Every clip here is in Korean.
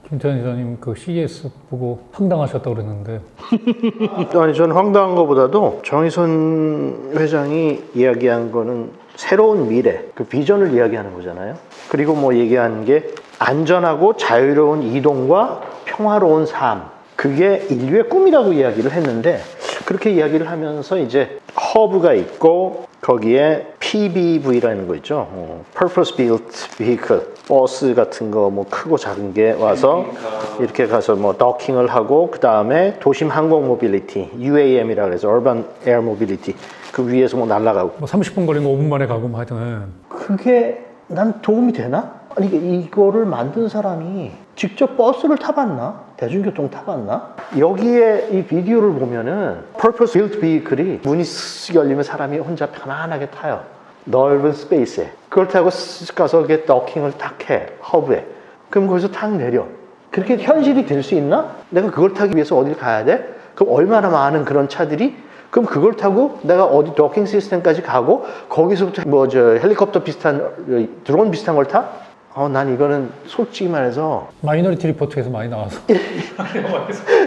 김태현 이사님 그 CES 보고 황당하셨다고 그랬는데. 아니, 저는 황당한 것보다도 정의선 회장이 이야기한 거는 새로운 미래, 그 비전을 이야기하는 거잖아요. 그리고 뭐 얘기한 게 안전하고 자유로운 이동과 평화로운 삶, 그게 인류의 꿈이라고 이야기를 했는데, 그렇게 이야기를 하면서 이제 허브가 있고 거기에 PBV라는 거 있죠. Purpose Built Vehicle, 버스 같은 거 뭐 크고 작은 게 와서 이렇게 가서 뭐 더킹을 하고, 그 다음에 도심 항공 모빌리티, UAM이라고 해서 Urban Air Mobility, 그 위에서 뭐 날아가고. 뭐 30분 걸린 거 5분 만에 가고 뭐 하여튼. 그게 난 도움이 되나? 아니, 이거를 만든 사람이 직접 버스를 타봤나? 대중교통 타봤나? 여기에 이 비디오를 보면은 Purpose Built Vehicle이 문이 쓱 열리면 사람이 혼자 편안하게 타요. 넓은 스페이스에. 그걸 타고 쓱 가서 이렇게 더킹을 탁 해, 허브에. 그럼 거기서 탁 내려. 그렇게 현실이 될 수 있나? 내가 그걸 타기 위해서 어딜 가야 돼? 그럼 얼마나 많은 그런 차들이? 그럼 그걸 타고 내가 어디 도킹 시스템까지 가고 거기서부터 뭐 저 헬리콥터 비슷한, 드론 비슷한 걸 타? 난 이거는 솔직히 말해서 마이너리티 리포트에서 많이 나와서.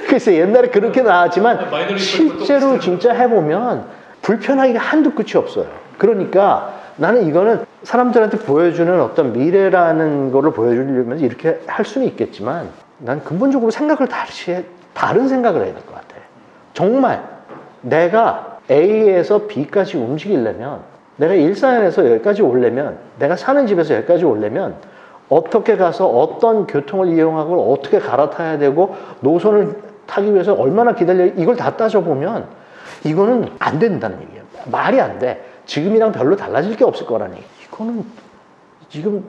글쎄 옛날에 그렇게 나왔지만 실제로 진짜 해보면 불편하기가 한두 끝이 없어요. 그러니까 나는 이거는 사람들한테 보여주는 어떤 미래라는 거를 보여주려면 이렇게 할 수는 있겠지만, 난 근본적으로 생각을 다른 생각을 해야 될 것 같아. 정말 내가 A에서 B까지 움직이려면, 내가 일산에서 여기까지 오려면, 내가 사는 집에서 여기까지 오려면 어떻게 가서 어떤 교통을 이용하고 어떻게 갈아타야 되고 노선을 타기 위해서 얼마나 기다려, 이걸 다 따져보면 이거는 안 된다는 얘기예요. 말이 안 돼. 지금이랑 별로 달라질 게 없을 거라니. 이거는 지금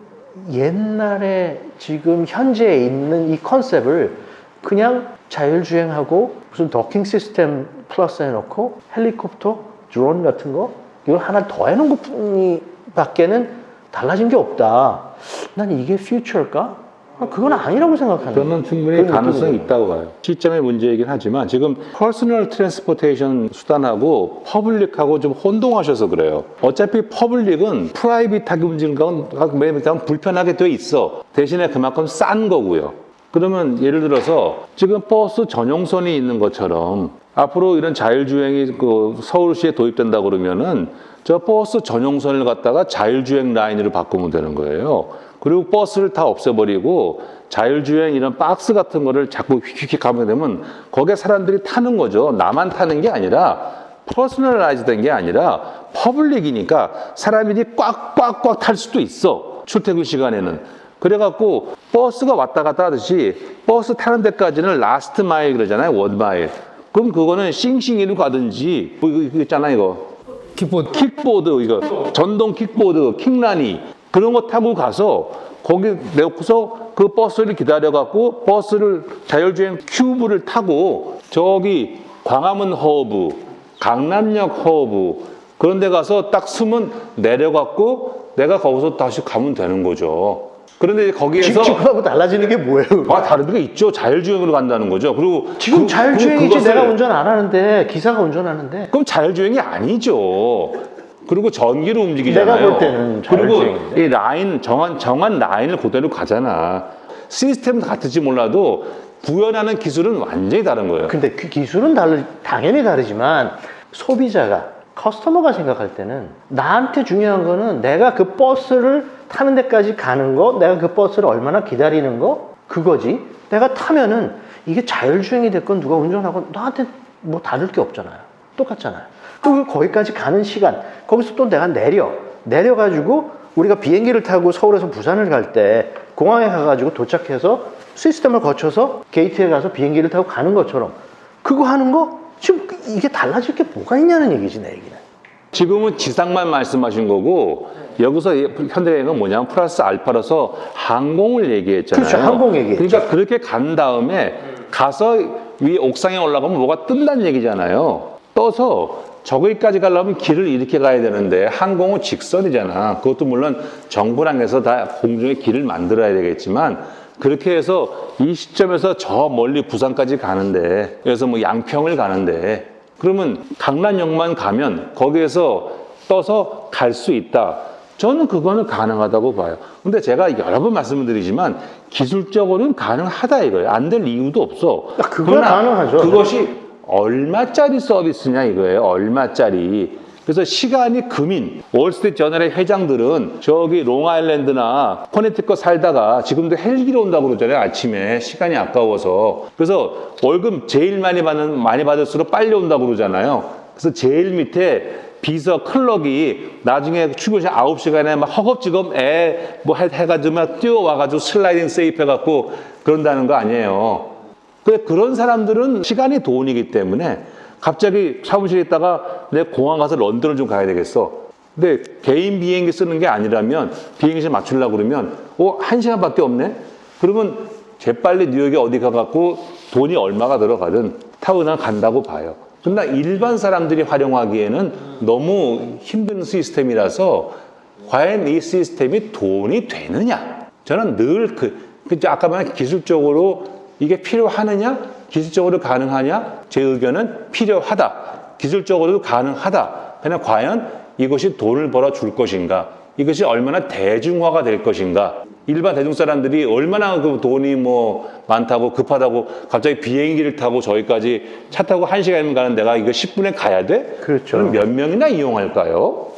옛날에 지금 현재에 있는 이 컨셉을 그냥 자율주행하고 무슨 더킹 시스템 플러스 해놓고 헬리콥터, 드론 같은 거 이걸 하나 더 해놓은 것 밖에는 달라진 게 없다. 난 이게 퓨처일까? 그건 아니라고 생각하는 거예요. 저는 충분히 가능성이 있다고 봐요. 시점의 문제이긴 하지만 지금 퍼스널 트랜스포테이션 수단하고 퍼블릭하고 좀 혼동하셔서 그래요. 어차피 퍼블릭은 프라이빗하게 움직이는 건 매번 불편하게 돼 있어. 대신에 그만큼 싼 거고요. 그러면 예를 들어서 지금 버스 전용선이 있는 것처럼 앞으로 이런 자율주행이 그 서울시에 도입된다 그러면은 저 버스 전용선을 갖다가 자율주행 라인으로 바꾸면 되는 거예요. 그리고 버스를 다 없애버리고 자율주행 이런 박스 같은 거를 자꾸 휙휙 가면 되면 거기에 사람들이 타는 거죠. 나만 타는 게 아니라 퍼스널라이즈 된 게 아니라 퍼블릭이니까 사람들이 꽉꽉꽉 탈 수도 있어. 출퇴근 시간에는. 그래갖고 버스가 왔다 갔다 하듯이 버스 타는 데까지는 라스트 마일 그러잖아요. 원 마일. 그럼 그거는 싱싱이로 가든지 이거 있잖아 이거. 킥보드 이거 전동 킥보드 킥라니 그런 거 타고 가서 거기 내고서 그 버스를 기다려갖고 버스를 자율주행 큐브를 타고 저기 광화문 허브, 강남역 허브 그런 데 가서 딱 쓰면 내려갖고 내가 거기서 다시 가면 되는 거죠. 그런데 거기에서 지금하고 달라지는 게 뭐예요? 다른 게 있죠. 자율주행으로 간다는 거죠. 그리고 지금 자율주행이지. 내가 운전 안 하는데 기사가 운전하는데. 그럼 자율주행이 아니죠. 그리고 전기로 움직이잖아요. 내가 볼 때는 자율주행인데. 그리고 이 라인 정한 라인을 그대로 가잖아. 시스템은 같을지 몰라도 구현하는 기술은 완전히 다른 거예요. 근데 그 기술은 당연히 다르지만 소비자가 커스터머가 생각할 때는 나한테 중요한 거는 내가 그 버스를 타는 데까지 가는 거, 내가 그 버스를 얼마나 기다리는 거, 그거지. 내가 타면은 이게 자율주행이 됐건 누가 운전하건 나한테 뭐 다를 게 없잖아요. 똑같잖아요. 그리고 거기까지 가는 시간, 거기서 또 내가 내려가지고 우리가 비행기를 타고 서울에서 부산을 갈 때 공항에 가가지고 도착해서 시스템을 거쳐서 게이트에 가서 비행기를 타고 가는 것처럼 그거 하는 거 지금 이게 달라질 게 뭐가 있냐는 얘기지, 내 얘기는. 지금은 지상만 말씀하신 거고 여기서 현대여행은 뭐냐면 플러스 알파라서 항공을 얘기했잖아요. 그렇죠, 항공 얘기했죠. 그러니까 그렇게 간 다음에 가서 위 옥상에 올라가면 뭐가 뜬다는 얘기잖아요. 떠서 저기까지 가려면 길을 이렇게 가야 되는데 항공은 직선이잖아. 그것도 물론 정부랑 해서 다 공중에 길을 만들어야 되겠지만 그렇게 해서 이 시점에서 저 멀리 부산까지 가는데 그래서 뭐 양평을 가는데 그러면 강남역만 가면 거기에서 떠서 갈 수 있다. 저는 그거는 가능하다고 봐요. 근데 제가 여러 번 말씀을 드리지만 기술적으로는 가능하다 이거예요. 안 될 이유도 없어. 그건 가능하죠. 그것이 얼마짜리 서비스냐 이거예요. 얼마짜리. 그래서 시간이 금인 월스트리트 저널의 회장들은 저기 롱아일랜드나 커네티컷 살다가 지금도 헬기로 온다고 그러잖아요. 아침에 시간이 아까워서. 그래서 월급 제일 많이 받을수록 빨리 온다고 그러잖아요. 그래서 제일 밑에 비서 클럭이 나중에 출근 시간 9시간에 막 허겁지겁 뭐 해가지고 막 뛰어와가지고 슬라이딩 세이프 해갖고 그런다는 거 아니에요. 그런 사람들은 시간이 돈이기 때문에 갑자기 사무실에 있다가 내 공항 가서 런던을 좀 가야 되겠어. 근데 개인 비행기 쓰는 게 아니라면 비행기를 맞추려고 그러면 1시간밖에 없네? 그러면 재빨리 뉴욕에 어디 가갖고 돈이 얼마가 들어가든 타고 그냥 간다고 봐요. 그러나 일반 사람들이 활용하기에는 너무 힘든 시스템이라서 과연 이 시스템이 돈이 되느냐? 저는 늘 아까 말한 기술적으로 이게 필요하느냐? 기술적으로 가능하냐? 제 의견은 필요하다. 기술적으로도 가능하다. 그러나 과연 이것이 돈을 벌어줄 것인가? 이것이 얼마나 대중화가 될 것인가? 일반 대중 사람들이 얼마나 그 돈이 많다고 급하다고 갑자기 비행기를 타고 저기까지 차 타고 1시간이면 가는 데가 이거 10분에 가야 돼? 그렇죠. 그럼 몇 명이나 이용할까요?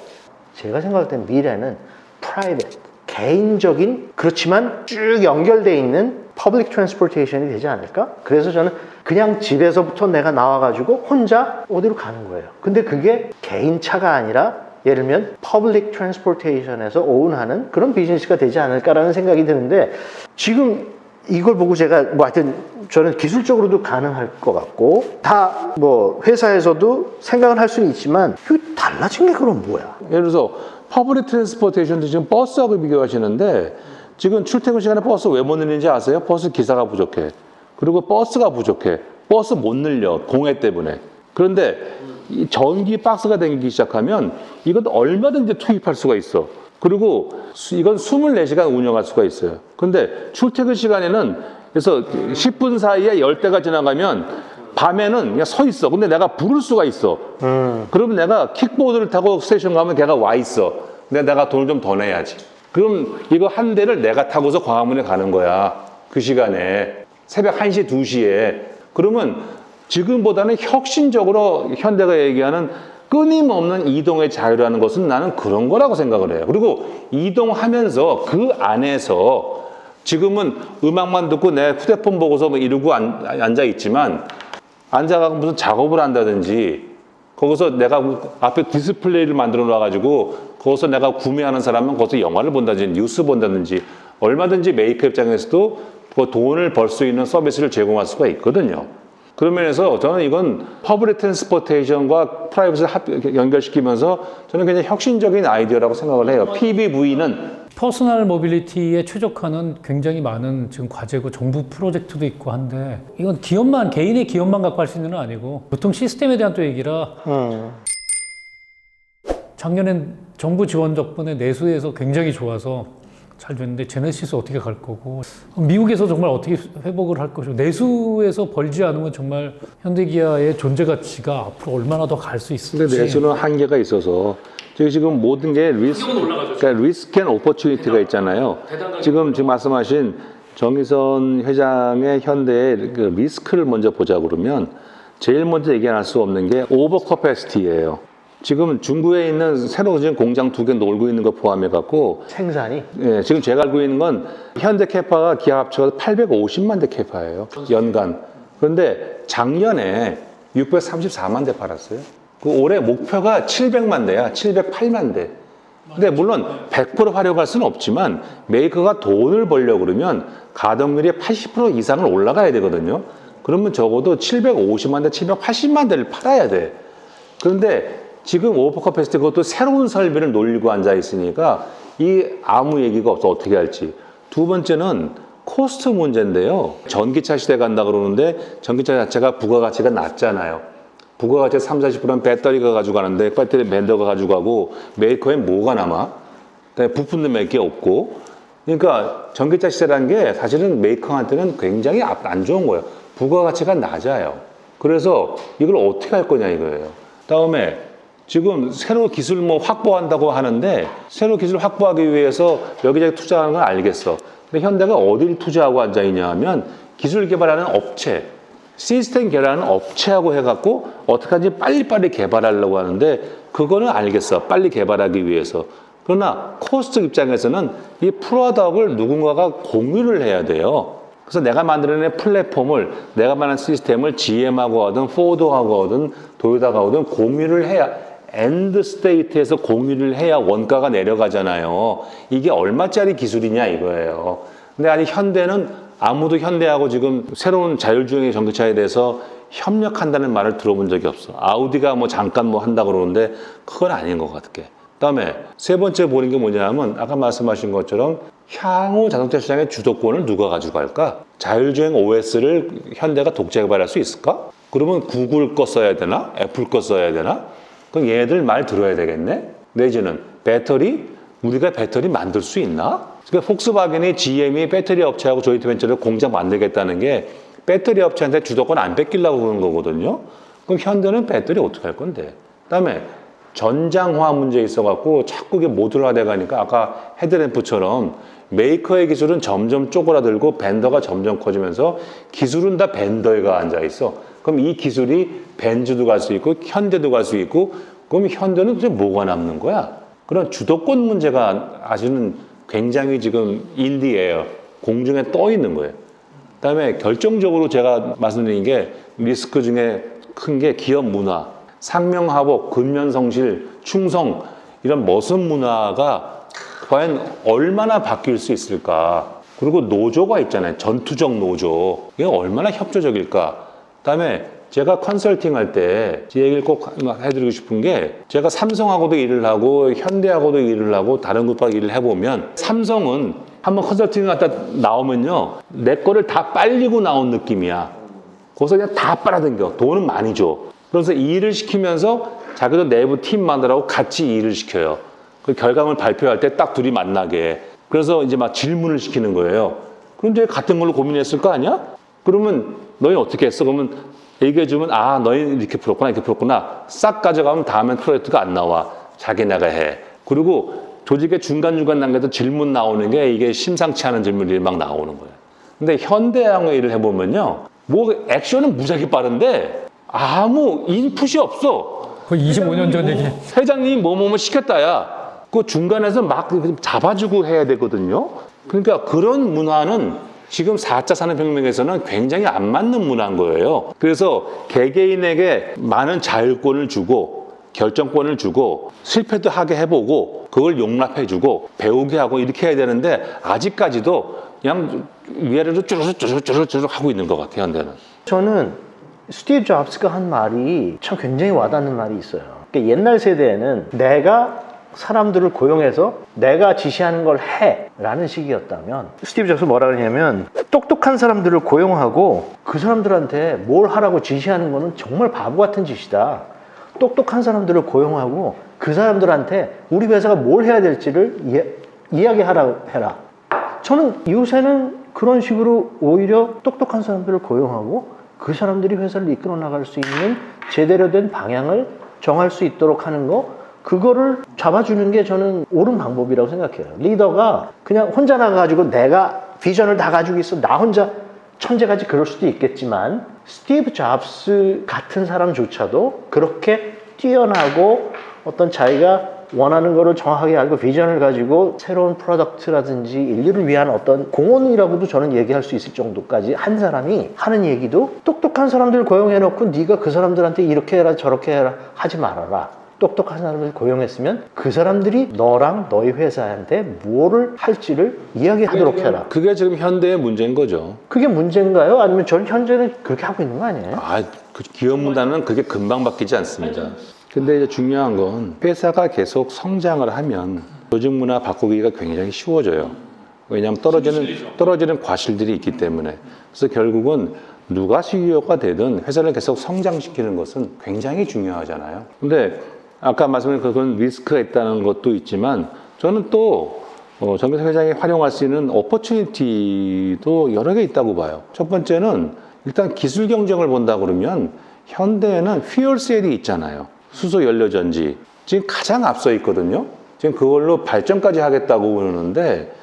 제가 생각할 땐 미래는 프라이빗, 개인적인 그렇지만 쭉 연결돼 있는 퍼블릭 트랜스포테이션이 되지 않을까? 그래서 저는 그냥 집에서부터 내가 나와가지고 혼자 어디로 가는 거예요. 근데 그게 개인 차가 아니라 예를 들면 퍼블릭 트랜스포테이션에서 오운하는 그런 비즈니스가 되지 않을까라는 생각이 드는데 지금 이걸 보고 제가 하여튼 저는 기술적으로도 가능할 것 같고 다 회사에서도 생각을 할 수는 있지만 그 달라진 게 그럼 뭐야? 예를 들어서 퍼블릭 트랜스포테이션도 지금 버스하고 비교하시는데 지금 출퇴근 시간에 버스 왜 못 늘리는지 아세요? 버스 기사가 부족해. 그리고 버스가 부족해. 버스 못 늘려. 공해 때문에. 그런데 이 전기 박스가 생기기 시작하면 이건 얼마든지 투입할 수가 있어. 그리고 이건 24시간 운영할 수가 있어요. 그런데 출퇴근 시간에는 그래서 10분 사이에 10대가 지나가면 밤에는 그냥 서 있어. 근데 내가 부를 수가 있어. 그러면 내가 킥보드를 타고 스테이션 가면 걔가 와 있어. 근데 내가 돈을 좀 더 내야지. 그럼 이거 한 대를 내가 타고서 광화문에 가는 거야. 그 시간에. 새벽 1시, 2시에. 그러면 지금보다는 혁신적으로 현대가 얘기하는 끊임없는 이동의 자유라는 것은 나는 그런 거라고 생각을 해요. 그리고 이동하면서 그 안에서 지금은 음악만 듣고 내 휴대폰 보고서 이러고 앉아 있지만 앉아가고 무슨 작업을 한다든지 거기서 내가 앞에 디스플레이를 만들어 놔가지고 거기서 내가 구매하는 사람은 거기서 영화를 본다든지 뉴스 본다든지 얼마든지 메이크업 입장에서도 그 돈을 벌 수 있는 서비스를 제공할 수가 있거든요. 그런 면에서 저는 이건 퍼블릭 트랜스포테이션과 프라이빗을 연결시키면서 저는 굉장히 혁신적인 아이디어라고 생각을 해요. PBV는 퍼스널 모빌리티에 최적화는 굉장히 많은 지금 과제고 정부 프로젝트도 있고 한데 이건 개인의 기업만 갖고 할 수 있는 건 아니고 교통 시스템에 대한 또 얘기라 작년엔 정부 지원 덕분에 내수에서 굉장히 좋아서 잘 됐는데 제네시스 어떻게 갈 거고 미국에서 정말 어떻게 회복을 할 것이고 내수에서 벌지 않으면 정말 현대기아의 존재 가치가 앞으로 얼마나 더 갈 수 있을지. 근데 내수는 한계가 있어서 지금 모든 게 그러니까 리스크 앤 오퍼튜니티가 있잖아요. 지금 말씀하신 정의선 회장의 현대의 그 리스크를 먼저 보자 그러면 제일 먼저 얘기할 수 없는 게 오버 커패시티예요. 지금 중구에 있는 새로 지은 공장 2개 놀고 있는 거 포함해 갖고 생산이? 예, 지금 제가 알고 있는 건 현대 캐파가 기아 합쳐서 850만 대 캐파예요. 연간. 그런데 작년에 634만 대 팔았어요. 그 올해 목표가 700만 대야. 708만 대. 근데 물론 100% 활용할 수는 없지만 메이커가 돈을 벌려고 그러면 가동률이 80% 이상을 올라가야 되거든요. 그러면 적어도 750만 대, 780만 대를 팔아야 돼. 그런데 지금 오버커패시티 그것도 새로운 설비를 놀리고 앉아 있으니까 아무 얘기가 없어. 어떻게 할지. 두 번째는 코스트 문제인데요. 전기차 시대 간다 그러는데 전기차 자체가 부가가치가 낮잖아요. 부가가치 30-40%는 배터리가 가져가는데 배터리 벤더가 가져가고 메이커엔 뭐가 남아? 부품도 몇 개 없고. 그러니까 전기차 시대라는 게 사실은 메이커한테는 굉장히 안 좋은 거예요. 부가가치가 낮아요. 그래서 이걸 어떻게 할 거냐 이거예요. 다음에 지금 새로 기술 뭐 확보한다고 하는데 새로 기술 확보하기 위해서 여기저기 투자하는 건 알겠어. 근데 현대가 어디를 투자하고 앉아있냐 하면 기술 개발하는 업체, 시스템 개발하는 업체하고 해갖고 어떻게 하는지 빨리빨리 개발하려고 하는데 그거는 알겠어. 빨리 개발하기 위해서. 그러나 코스트 입장에서는 이 프로덕을 누군가가 공유를 해야 돼요. 그래서 내가 만들어낸 플랫폼을, 내가 만든 시스템을 GM하고 하든 포드하고 하든 도요타가 하든 공유를 해야, 엔드 스테이트에서 공유를 해야 원가가 내려가잖아요. 이게 얼마짜리 기술이냐 이거예요. 근데 아니 현대는 아무도 현대하고 지금 새로운 자율주행의 전기차에 대해서 협력한다는 말을 들어본 적이 없어. 아우디가 뭐 잠깐 뭐 한다 그러는데 그건 아닌 것 같아. 그다음에 세 번째 보는 게 뭐냐면 아까 말씀하신 것처럼 향후 자동차 시장의 주도권을 누가 가지고 갈까? 자율주행 OS를 현대가 독자 개발할 수 있을까? 그러면 구글 거 써야 되나? 애플 거 써야 되나? 그럼 얘네들 말 들어야 되겠네? 내지는 배터리? 우리가 배터리 만들 수 있나? 그러니까 폭스바겐이 GM이 배터리 업체하고 조인트벤처를 공장 만들겠다는 게 배터리 업체한테 주도권 안 뺏기려고 그러는 거거든요. 그럼 현대는 배터리 어떻게 할 건데? 그다음에 전장화 문제 있어갖고 자꾸 이게 모듈화 가니까 아까 헤드램프처럼 메이커의 기술은 점점 쪼그라들고 벤더가 점점 커지면서 기술은 다 벤더에 앉아 있어. 그럼 이 기술이 벤츠도 갈 수 있고 현대도 갈 수 있고 그럼 현대는 도대체 뭐가 남는 거야? 그런 주도권 문제가 아직은 굉장히 지금 인디에요. 공중에 떠 있는 거예요. 그다음에 결정적으로 제가 말씀드린 게 리스크 중에 큰 게 기업 문화, 상명하복, 근면성실, 충성 이런 머슴 문화가 과연 얼마나 바뀔 수 있을까? 그리고 노조가 있잖아요. 전투적 노조. 이게 얼마나 협조적일까? 그다음에 제가 컨설팅 할 때 제 얘기를 꼭 해드리고 싶은 게 제가 삼성하고도 일을 하고 현대하고도 일을 하고 다른 곳하고 일을 해보면 삼성은 한번 컨설팅을 갖다 나오면요. 내 거를 다 빨리고 나온 느낌이야. 거기서 그냥 다 빨아당겨. 돈은 많이 줘. 그래서 일을 시키면서 자기도 내부 팀 만들라고 같이 일을 시켜요. 그 결과물 발표할 때 딱 둘이 만나게 해. 그래서 이제 막 질문을 시키는 거예요. 그런데 같은 걸로 고민했을 거 아니야? 그러면 너희 어떻게 했어? 그러면 얘기해주면 아 너희 이렇게 풀었구나 이렇게 풀었구나 싹 가져가면 다음엔 프로젝트가 안 나와. 자기네가 해. 그리고 조직의 중간중간 단계에서 질문 나오는 게 이게 심상치 않은 질문들이 막 나오는 거예요. 근데 현대하고 일을 해보면요. 뭐 액션은 무지하게 빠른데 아무 인풋이 없어. 거의 25년 전 얘기. 회장님이 뭐뭐 시켰다야. 그 중간에서 막 잡아주고 해야 되거든요. 그러니까 그런 문화는 지금 4차 산업혁명에서는 굉장히 안 맞는 문화인 거예요. 그래서 개개인에게 많은 자율권을 주고 결정권을 주고 실패도 하게 해보고 그걸 용납해주고 배우게 하고 이렇게 해야 되는데 아직까지도 그냥 위아래로 쭈르륵 하고 있는 것 같아요. 현대는. 저는 스티브 잡스가 한 말이 참 굉장히 와닿는 말이 있어요. 그러니까 옛날 세대에는 내가 사람들을 고용해서 내가 지시하는 걸 해 라는 식이었다면 스티브 잡스가 뭐라 그러냐면 똑똑한 사람들을 고용하고 그 사람들한테 뭘 하라고 지시하는 거는 정말 바보 같은 짓이다. 똑똑한 사람들을 고용하고 그 사람들한테 우리 회사가 뭘 해야 될지를 이야기하라고 해라. 저는 요새는 그런 식으로 오히려 똑똑한 사람들을 고용하고 그 사람들이 회사를 이끌어 나갈 수 있는 제대로 된 방향을 정할 수 있도록 하는 거 그거를 잡아주는 게 저는 옳은 방법이라고 생각해요. 리더가 그냥 혼자 나가가지고 내가 비전을 다 가지고 있어 나 혼자 천재같이 그럴 수도 있겠지만 스티브 잡스 같은 사람조차도 그렇게 뛰어나고 어떤 자기가 원하는 거를 정확하게 알고 비전을 가지고 새로운 프로덕트라든지 인류를 위한 어떤 공헌이라고도 저는 얘기할 수 있을 정도까지 한 사람이 하는 얘기도 똑똑한 사람들 고용해놓고 네가 그 사람들한테 이렇게 해라 저렇게 해라 하지 말아라. 똑똑한 사람을 고용했으면 그 사람들이 너랑 너희 회사한테 뭐를 할지를 이야기하도록 해라. 그게 지금 현대의 문제인 거죠. 그게 문제인가요? 아니면 전 현재는 그렇게 하고 있는 거 아니에요? 그 기업 문화는 그게 금방 바뀌지 않습니다. 근데 이제 중요한 건 회사가 계속 성장을 하면 조직 문화 바꾸기가 굉장히 쉬워져요. 왜냐하면 떨어지는 과실들이 있기 때문에. 그래서 결국은 누가 CEO가 되든 회사를 계속 성장시키는 것은 굉장히 중요하잖아요. 근데 아까 말씀드린 그건 리스크가 있다는 것도 있지만 저는 또 정기석 회장이 활용할 수 있는 오퍼튜니티도 여러 개 있다고 봐요. 첫 번째는 일단 기술 경쟁을 본다 그러면 현대에는 퓨얼셀이 있잖아요. 수소 연료 전지 지금 가장 앞서 있거든요. 지금 그걸로 발전까지 하겠다고 그러는데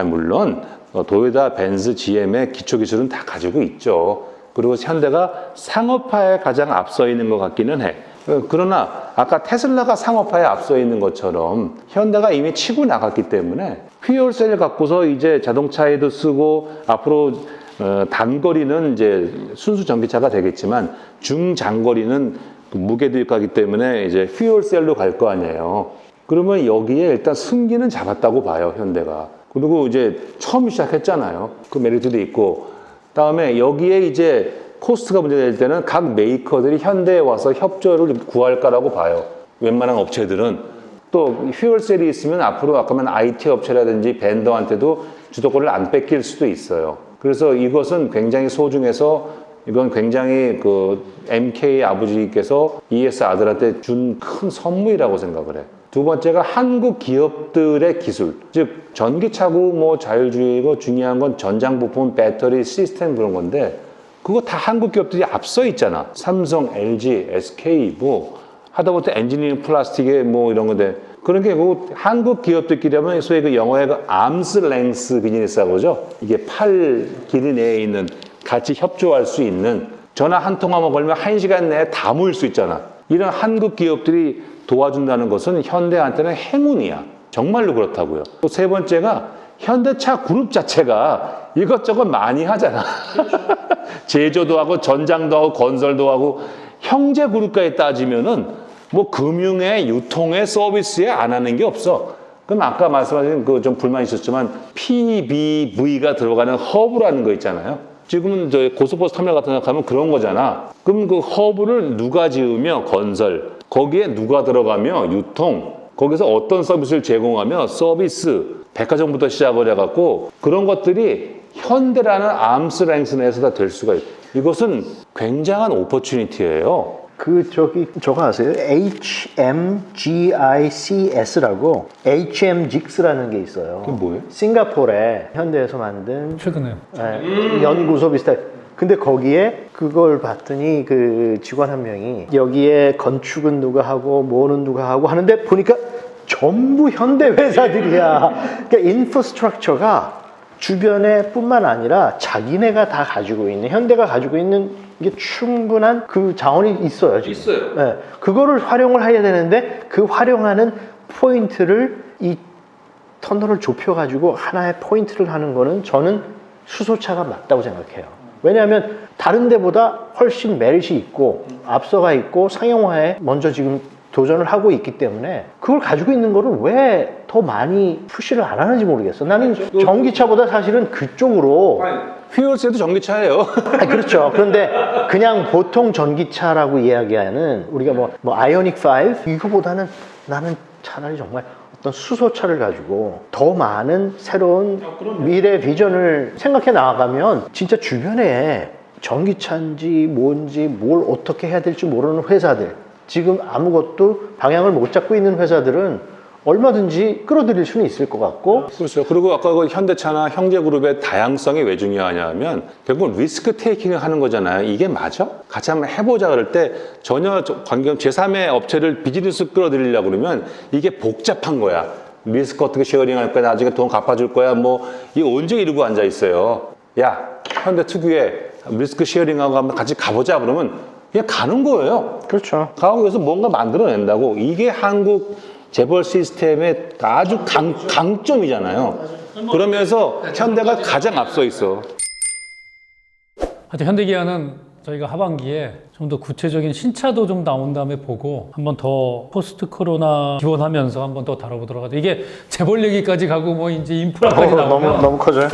물론 도요타, 벤츠, GM의 기초 기술은 다 가지고 있죠. 그리고 현대가 상업화에 가장 앞서 있는 것 같기는 해. 그러나 아까 테슬라가 상업화에 앞서 있는 것처럼 현대가 이미 치고 나갔기 때문에 퓨얼셀을 갖고서 이제 자동차에도 쓰고 앞으로 단거리는 이제 순수 전기차가 되겠지만 중장거리는 무게도 가기 때문에 이제 퓨얼셀로 갈 거 아니에요. 그러면 여기에 일단 승기는 잡았다고 봐요, 현대가. 그리고 이제 처음 시작했잖아요. 그 메리트도 있고. 다음에 여기에 이제 코스트가 문제될 때는 각 메이커들이 현대에 와서 협조를 구할까라고 봐요. 웬만한 업체들은. 또 퓨얼셀이 있으면 앞으로 아까 말 IT 업체라든지 벤더한테도 주도권을 안 뺏길 수도 있어요. 그래서 이것은 굉장히 소중해서 이건 굉장히 그 MK 아버지께서 ES 아들한테 준 큰 선물이라고 생각을 해. 두 번째가 한국 기업들의 기술, 즉 전기차고 뭐 자율주행이고 중요한 건 전장 부품, 배터리, 시스템 그런 건데 그거 다 한국 기업들이 앞서 있잖아. 삼성, LG, SK 뭐 하다못해 엔지니어링 플라스틱에 뭐 이런 건데 그런 게 그 한국 기업들끼리 하면 소위 그 영어에 그 암스 랭스 비즈니스라고 그러죠. 이게 팔 길이 내에 있는 같이 협조할 수 있는 전화 한 통화만 걸면 1시간 내에 다 모일 수 있잖아. 이런 한국 기업들이 도와준다는 것은 현대한테는 행운이야. 정말로 그렇다고요. 또 세 번째가 현대차 그룹 자체가 이것저것 많이 하잖아. 제조도 하고 전장도 하고 건설도 하고 형제 그룹까지 따지면은 뭐 금융에 유통에 서비스에 안 하는 게 없어. 그럼 아까 말씀하신 그 좀 불만 있었지만 PBV가 들어가는 허브라는 거 있잖아요. 지금은 저 고속버스 터미널 같은 데 가면 그런 거잖아. 그럼 그 허브를 누가 지으며 건설, 거기에 누가 들어가며 유통, 거기서 어떤 서비스를 제공하며 서비스, 백화점부터 시작을 해갖고 그런 것들이 현대라는 암스랭스 내에서 다 될 수가 있어요. 이것은 굉장한 오퍼튜니티예요. 저거 아세요? HMGICS라고 HMGICS라는 게 있어요. 그게 뭐예요? 싱가포르에 현대에서 만든 최근에 연구소 비슷해. 근데 거기에 그걸 봤더니 그 직원 한 명이 여기에 건축은 누가 하고 뭐는 누가 하고 하는데 보니까 전부 현대 회사들이야. 그러니까 인프라스트럭처가 주변에 뿐만 아니라 자기네가 다 가지고 있는 현대가 가지고 있는 이게 충분한 그 자원이 있어요. 지금. 있어요. 네, 그거를 활용을 해야 되는데 그 활용하는 포인트를 이 터널을 좁혀가지고 하나의 포인트를 하는 거는 저는 수소차가 맞다고 생각해요. 왜냐하면 다른 데보다 훨씬 메리트 있고 앞서가 있고 상용화에 먼저 지금 도전을 하고 있기 때문에 그걸 가지고 있는 거를 왜 더 많이 푸시를 안 하는지 모르겠어. 나는 전기차보다 사실은 그쪽으로 퓨얼셀도 전기차예요. 그렇죠. 그런데 그냥 보통 전기차라고 이야기하는 우리가 뭐 아이오닉 5 이거보다는 나는 차라리 정말 어떤 수소차를 가지고 더 많은 새로운 미래 비전을 생각해 나아가면 진짜 주변에 전기차인지 뭔지 뭘 어떻게 해야 될지 모르는 회사들, 지금 아무것도 방향을 못 잡고 있는 회사들은 얼마든지 끌어들일 수는 있을 것 같고. 그렇죠. 그리고 아까 그 현대차나 형제그룹의 다양성이 왜 중요하냐면 결국은 리스크 테이킹을 하는 거잖아요. 이게 맞아? 같이 한번 해보자 그럴 때 전혀 관계없는 제3의 업체를 비즈니스 끌어들이려고 그러면 이게 복잡한 거야. 리스크 어떻게 쉐어링할 거야? 나중에 돈 갚아줄 거야? 뭐 이게 언제 이러고 앉아 있어요? 야, 현대 특유의 리스크 쉐어링하고 한번 같이 가보자 그러면 그냥 가는 거예요. 그렇죠. 가고 여기서 뭔가 만들어낸다고. 이게 한국 재벌 시스템의 아주 강점이잖아요. 그러면서 현대가 가장 앞서 있어. 하여튼 현대기아는 저희가 하반기에 좀 더 구체적인 신차도 좀 나온 다음에 보고 한번 더 포스트 코로나 기원하면서 한번 더 다뤄보도록 하죠. 이게 재벌 얘기까지 가고 뭐 이제 인프라까지 나오면 너무 커져요.